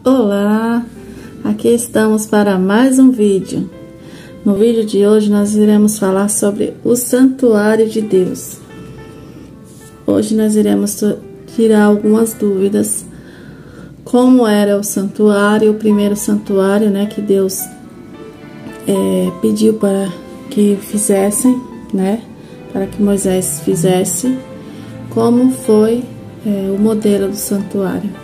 Olá, aqui estamos para mais um vídeo. No vídeo de hoje nós iremos falar sobre o santuário de Deus. Hoje nós iremos tirar algumas dúvidas. Como era o santuário, o primeiro santuário, né, que Deus pediu para que fizessem, né, para que Moisés fizesse. Como foi o modelo do santuário.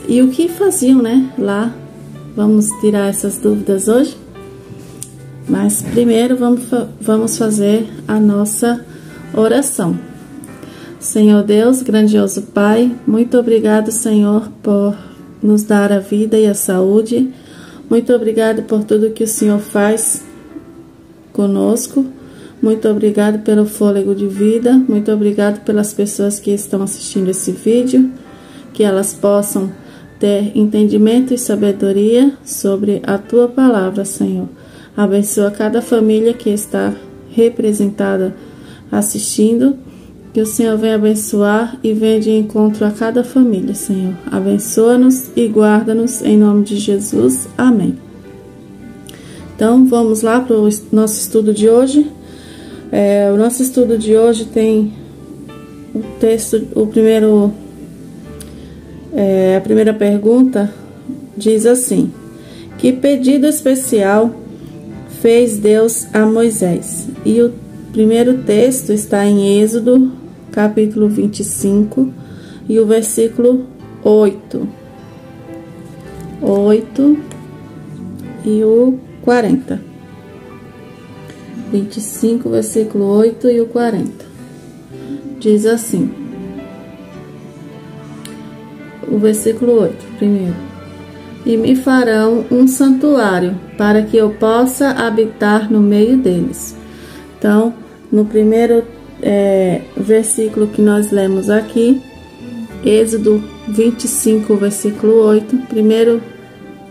E o que faziam, né, lá? Vamos tirar essas dúvidas hoje. Mas primeiro vamos fazer a nossa oração. Senhor Deus, grandioso Pai, muito obrigado, Senhor, por nos dar a vida e a saúde. Muito obrigado por tudo que o Senhor faz conosco. Muito obrigado pelo fôlego de vida. Muito obrigado pelas pessoas que estão assistindo esse vídeo. Que elas possam ter entendimento e sabedoria sobre a Tua palavra, Senhor. Abençoa cada família que está representada assistindo. Que o Senhor venha abençoar e venha de encontro a cada família, Senhor. Abençoa-nos e guarda-nos em nome de Jesus. Amém. Então, vamos lá para o nosso estudo de hoje. O nosso estudo de hoje tem o texto, a primeira pergunta diz assim: que pedido especial fez Deus a Moisés? E o primeiro texto está em Êxodo, capítulo 25, e o versículo 8 e o 40. 25, versículo 8 e o 40. Diz assim: o versículo 8, primeiro. E me farão um santuário, para que eu possa habitar no meio deles. Então, no primeiro versículo que nós lemos aqui, Êxodo 25, versículo 8, primeiro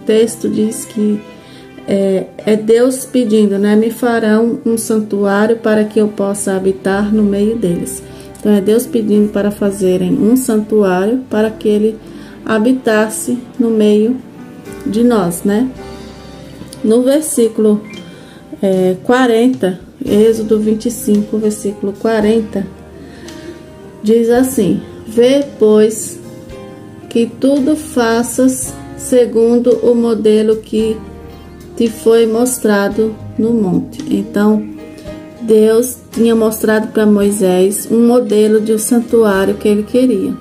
texto diz que é Deus pedindo, né? Me farão um santuário para que eu possa habitar no meio deles. Então, é Deus pedindo para fazerem um santuário para que Ele habitasse no meio de nós, né? No versículo 40, Êxodo 25, versículo 40, diz assim: vê, pois, que tudo faças segundo o modelo que te foi mostrado no monte. Então, Deus tinha mostrado para Moisés um modelo de um santuário que ele queria.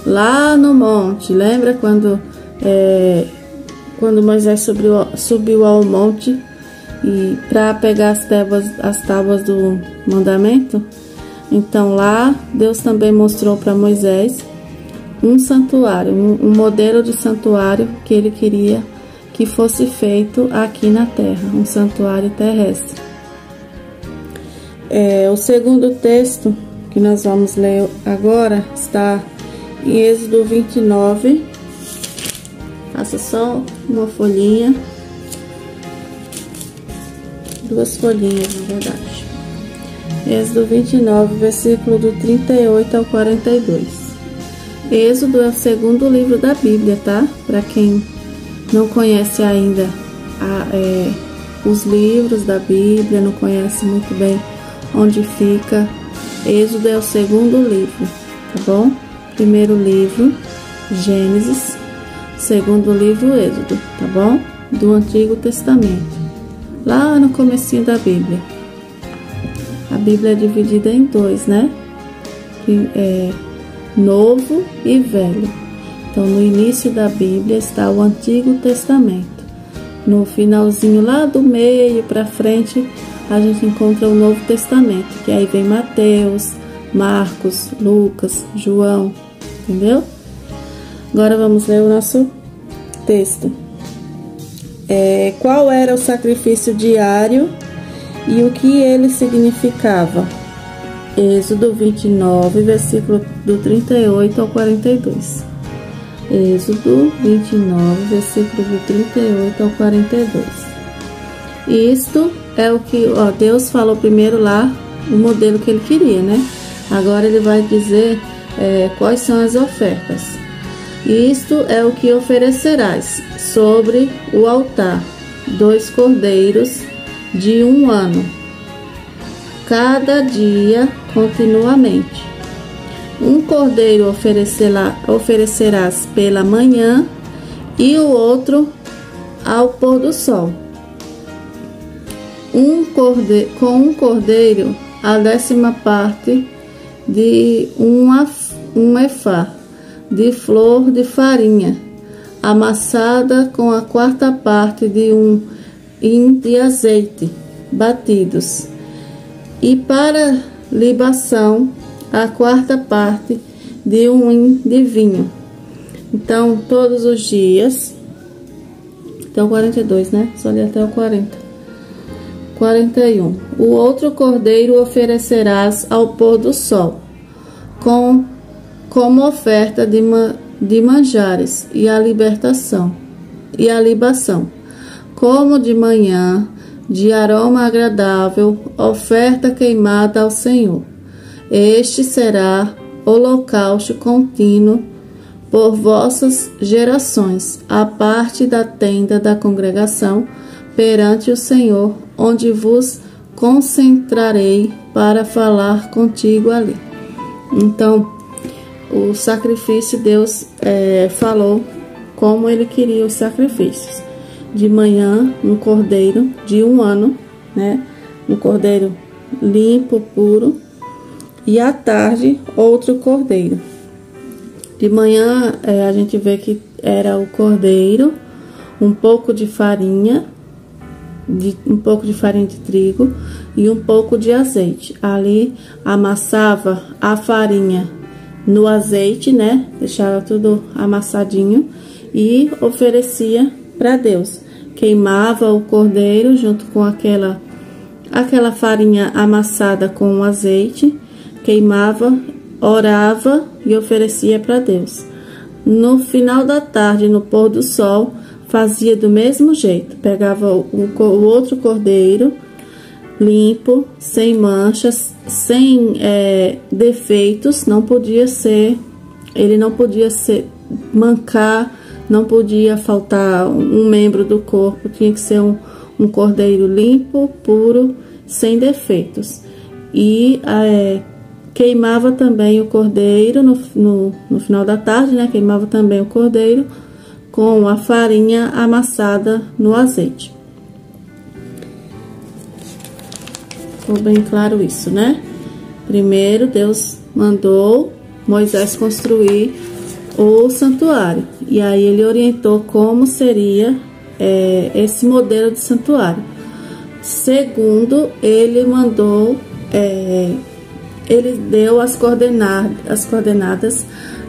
Lá no monte, lembra quando Moisés subiu ao monte e para pegar as tábuas do mandamento? Então lá Deus também mostrou para Moisés um santuário, um modelo de santuário que ele queria que fosse feito aqui na terra, um santuário terrestre. O segundo texto que nós vamos ler agora está em Êxodo 29. Faça só uma folhinha, duas folhinhas na verdade. Êxodo 29, versículo do 38 ao 42. Êxodo é o segundo livro da Bíblia, tá? Para quem não conhece ainda os livros da Bíblia, não conhece muito bem onde fica, Êxodo é o segundo livro, tá bom? Primeiro livro, Gênesis, segundo livro, Êxodo, tá bom? Do Antigo Testamento, lá no comecinho da Bíblia. A Bíblia é dividida em dois, né? Novo e Velho. Então, no início da Bíblia está o Antigo Testamento. No finalzinho, lá do meio para frente, a gente encontra o Novo Testamento, que aí vem Mateus, Marcos, Lucas, João, entendeu? Agora vamos ler o nosso texto. Qual era o sacrifício diário e o que ele significava? Êxodo 29, versículo do 38 ao 42. Êxodo 29, versículo do 38 ao 42. Isto é o que Deus falou primeiro lá, o modelo que ele queria, né? Agora ele vai dizer quais são as ofertas. Isto é o que oferecerás sobre o altar: 2 cordeiros de 1 ano, cada dia continuamente. 1 cordeiro oferecerás pela manhã e o outro ao pôr do sol. Com um cordeiro, a 10ª parte de um efá de flor de farinha, amassada com a 4ª parte de um hin de azeite, batidos. E para libação, a 4ª parte de um hin de vinho. Então, todos os dias, até o 42, né? Só li até o 40. 41. O outro cordeiro oferecerás ao pôr do sol, como oferta de manjares e a libação, como de manhã, de aroma agradável, oferta queimada ao Senhor. Este será holocausto contínuo por vossas gerações, a parte da tenda da congregação perante o Senhor, onde vos concentrarei para falar contigo ali. Então, o sacrifício, Deus falou como Ele queria os sacrifícios. De manhã, um cordeiro de 1 ano, né? Um cordeiro limpo, puro. E à tarde, outro cordeiro. De manhã, a gente vê que era o cordeiro, um pouco de farinha, um pouco de farinha de trigo e um pouco de azeite. Ali amassava a farinha no azeite, né? Deixava tudo amassadinho e oferecia para Deus. Queimava o cordeiro junto com aquela farinha amassada com o azeite. Queimava, orava e oferecia para Deus. No final da tarde, no pôr do sol, fazia do mesmo jeito. Pegava o outro cordeiro limpo, sem manchas, sem defeitos. Ele não podia mancar, não podia faltar um membro do corpo. Tinha que ser um cordeiro limpo, puro, sem defeitos. E queimava também o cordeiro no final da tarde, né? Queimava também o cordeiro com a farinha amassada no azeite. Ficou bem claro isso, né? Primeiro, Deus mandou Moisés construir o santuário. E aí ele orientou como seria esse modelo de santuário. Segundo, ele mandou... ele deu as coordenadas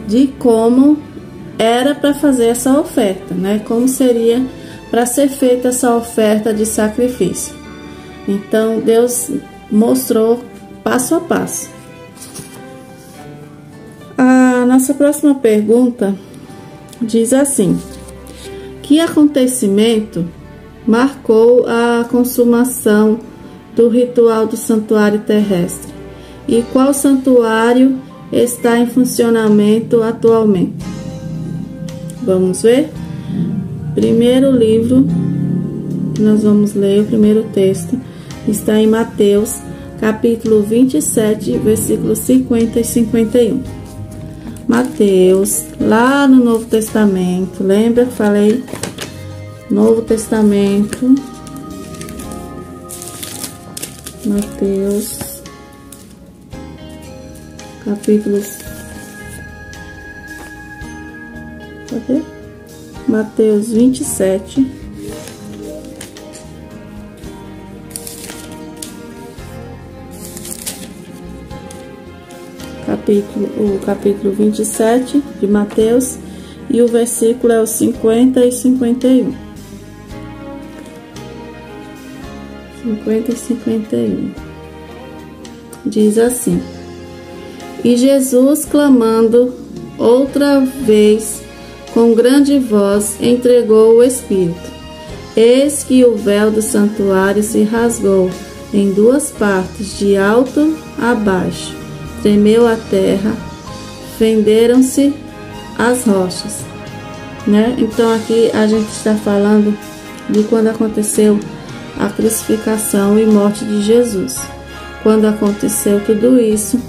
de como era para fazer essa oferta, né? Como seria para ser feita essa oferta de sacrifício. Então, Deus mostrou passo a passo. A nossa próxima pergunta diz assim: que acontecimento marcou a consumação do ritual do santuário terrestre? E qual santuário está em funcionamento atualmente? Vamos ver? Primeiro livro que nós vamos ler, o primeiro texto, está em Mateus, capítulo 27, versículos 50 e 51. Mateus, lá no Novo Testamento, lembra que falei? Novo Testamento, Mateus, capítulos... Cadê? Mateus 27. O capítulo 27 de Mateus, e o versículo é o 50 e 51. 50 e 51. Diz assim: E Jesus, clamando outra vez com grande voz, entregou o Espírito. Eis que o véu do santuário se rasgou em 2 partes, de alto a baixo. Tremeu a terra, fenderam-se as rochas, né? Então aqui a gente está falando de quando aconteceu a crucificação e morte de Jesus. Quando aconteceu tudo isso,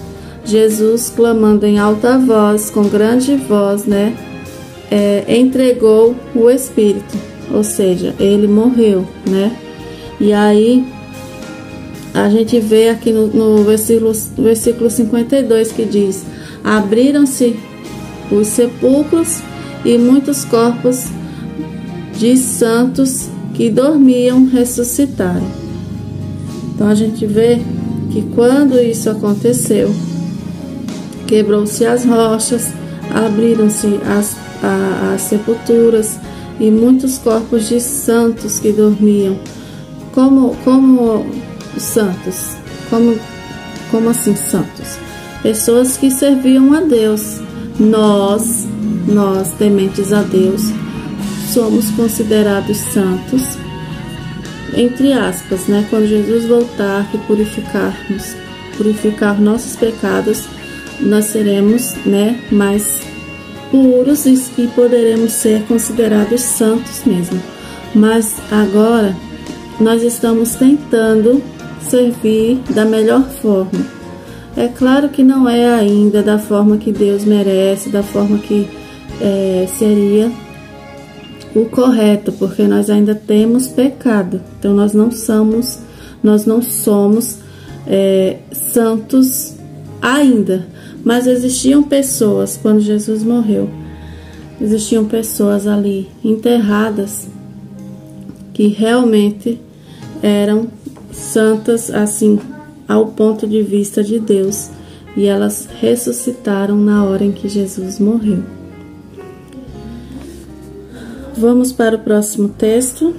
Jesus, clamando em alta voz, com grande voz, né, entregou o Espírito, ou seja, ele morreu, né? E aí a gente vê aqui no versículo 52 que diz: abriram-se os sepulcros e muitos corpos de santos que dormiam ressuscitaram. Então a gente vê que quando isso aconteceu, quebrou-se as rochas, abriram-se as sepulturas e muitos corpos de santos que dormiam. Como santos? Como assim santos? Pessoas que serviam a Deus. Nós, tementes a Deus, somos considerados santos, entre aspas, né? Quando Jesus voltar e purificar nossos pecados, nós seremos, né, mais puros e poderemos ser considerados santos mesmo. Mas agora nós estamos tentando servir da melhor forma. É claro que não é ainda da forma que Deus merece, da forma que seria o correto, porque nós ainda temos pecado. Então nós não somos santos ainda. Mas existiam pessoas, quando Jesus morreu, existiam pessoas ali enterradas que realmente eram santas, assim, ao ponto de vista de Deus, e elas ressuscitaram na hora em que Jesus morreu. Vamos para o próximo texto.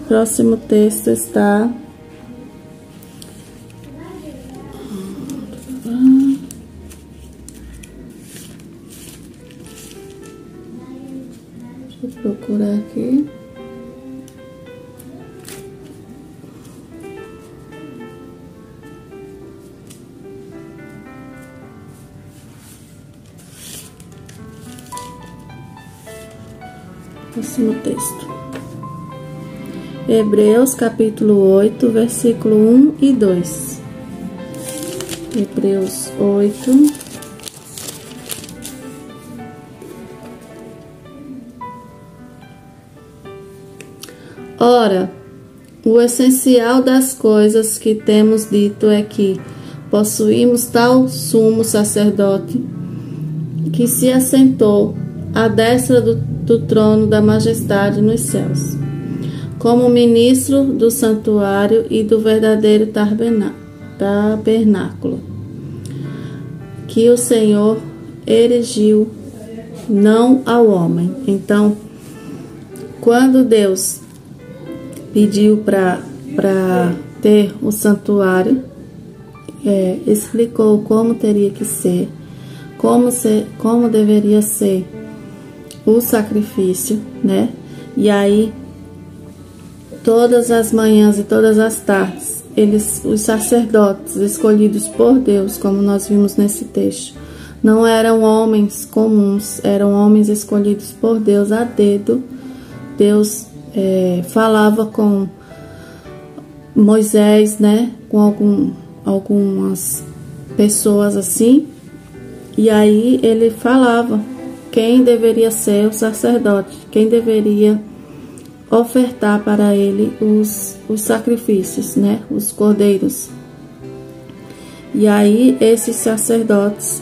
O próximo texto está deixa eu procurar aqui. Próximo texto. Hebreus capítulo 8, versículo 1 e 2. Hebreus 8. Ora, o essencial das coisas que temos dito é que possuímos tal sumo sacerdote que se assentou à destra do trono da majestade nos céus, como ministro do santuário e do verdadeiro tabernáculo, que o Senhor erigiu, não ao homem. Então, quando Deus pediu para ter o santuário, explicou como teria que ser, como deveria ser o sacrifício, né? E aí, todas as manhãs e todas as tardes, os sacerdotes escolhidos por Deus, como nós vimos nesse texto, não eram homens comuns, eram homens escolhidos por Deus a dedo. Deus falava com Moisés, né? Com algumas pessoas assim, e aí ele falava quem deveria ser o sacerdote, quem deveria ofertar para ele os sacrifícios, né? Os cordeiros. E aí esses sacerdotes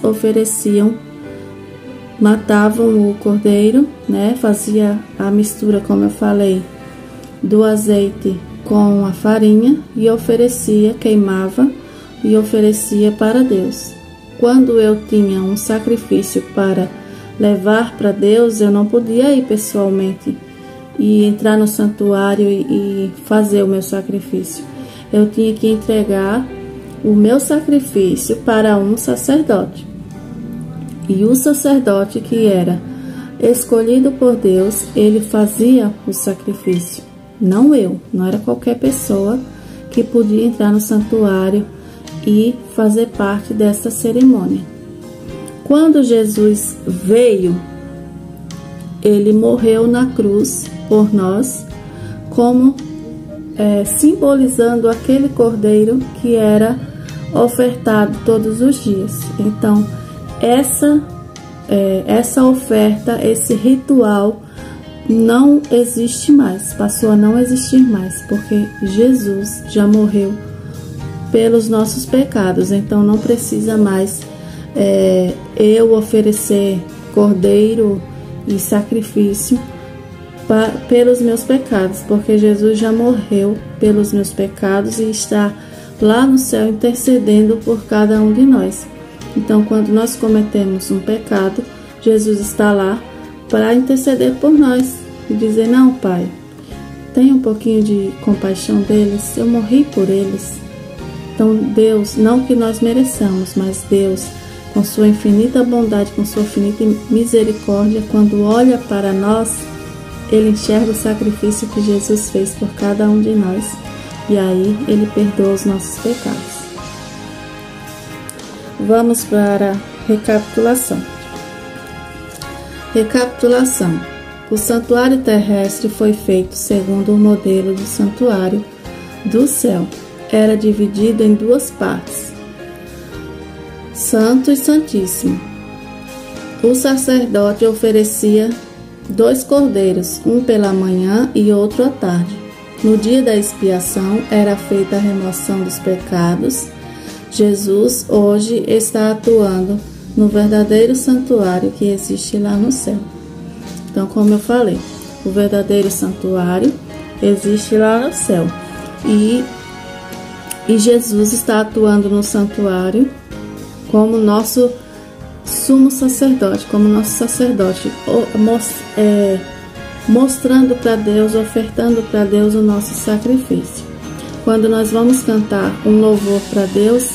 matavam o cordeiro, né? Fazia a mistura, como eu falei, do azeite com a farinha e queimava e oferecia para Deus. Quando eu tinha um sacrifício para levar para Deus, eu não podia ir pessoalmente e entrar no santuário e fazer o meu sacrifício. Eu tinha que entregar o meu sacrifício para um sacerdote. E o sacerdote que era escolhido por Deus, ele fazia o sacrifício. Não era qualquer pessoa que podia entrar no santuário e fazer parte dessa cerimônia. Quando Jesus veio, ele morreu na cruz por nós, como simbolizando aquele cordeiro que era ofertado todos os dias. Então, essa oferta, esse ritual não existe mais, passou a não existir mais, porque Jesus já morreu pelos nossos pecados. Então não precisa mais eu oferecer cordeiro e sacrifício pelos meus pecados, porque Jesus já morreu pelos meus pecados e está lá no céu intercedendo por cada um de nós. Então, quando nós cometemos um pecado, Jesus está lá para interceder por nós e dizer: não, Pai, tenha um pouquinho de compaixão deles, eu morri por eles. Então Deus, não que nós mereçamos, mas Deus, com sua infinita bondade, com sua infinita misericórdia, quando olha para nós, Ele enxerga o sacrifício que Jesus fez por cada um de nós, e aí Ele perdoa os nossos pecados. Vamos para a recapitulação. Recapitulação. O santuário terrestre foi feito segundo o modelo do santuário do céu. Era dividido em duas partes, Santo e Santíssimo. O sacerdote oferecia 2 cordeiros, um pela manhã e outro à tarde. No dia da expiação era feita a remoção dos pecados. Jesus hoje está atuando no verdadeiro santuário que existe lá no céu. Então, como eu falei, o verdadeiro santuário existe lá no céu. E Jesus está atuando no santuário como nosso sumo sacerdote, mostrando para Deus, ofertando para Deus o nosso sacrifício. Quando nós vamos cantar um louvor para Deus,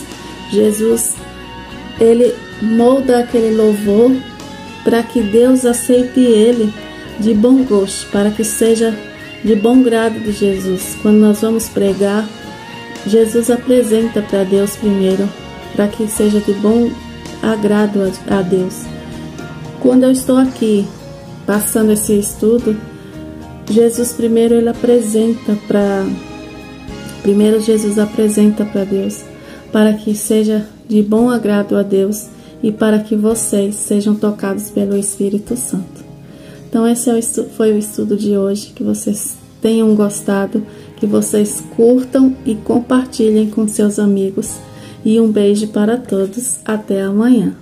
Jesus, Ele molda aquele louvor para que Deus aceite ele de bom gosto, para que seja de bom grado de Jesus. Quando nós vamos pregar, Jesus apresenta para Deus primeiro, para que seja de bom agrado a Deus. Quando eu estou aqui passando esse estudo, Jesus primeiro apresenta para Deus, para que seja de bom agrado a Deus e para que vocês sejam tocados pelo Espírito Santo. Então esse foi o estudo de hoje, que vocês tenham gostado, que vocês curtam e compartilhem com seus amigos. E um beijo para todos. Até amanhã.